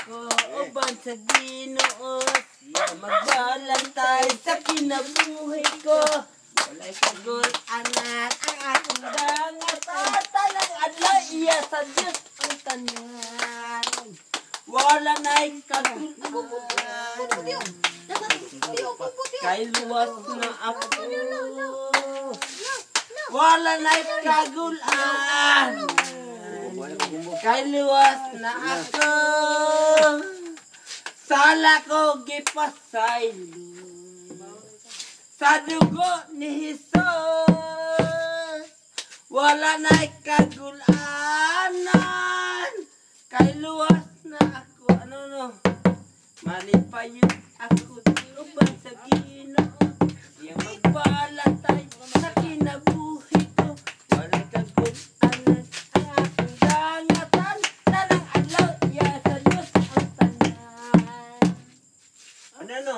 ko uban sa Ginoo. Siya magbalantay sa kinabuhi ko. Walay kagul anak ang akong dangat. Talang adlaw iya sa Diyos ang tanan. Wala na'y kagul kay luwas na ako. Wala na'y kagulan kay luwas na ako. Sala ko gipasaylo sa dugo ni Jesus. Wala na'y kagulanan kay luwas na ako. Malipayon ako uban sa Ginoo. Siya magbalantay sa kinabuhi ko. Walay kagulanan ang aking dangatan. Talang adlaw iya sa Diyos ang tanan. Ano?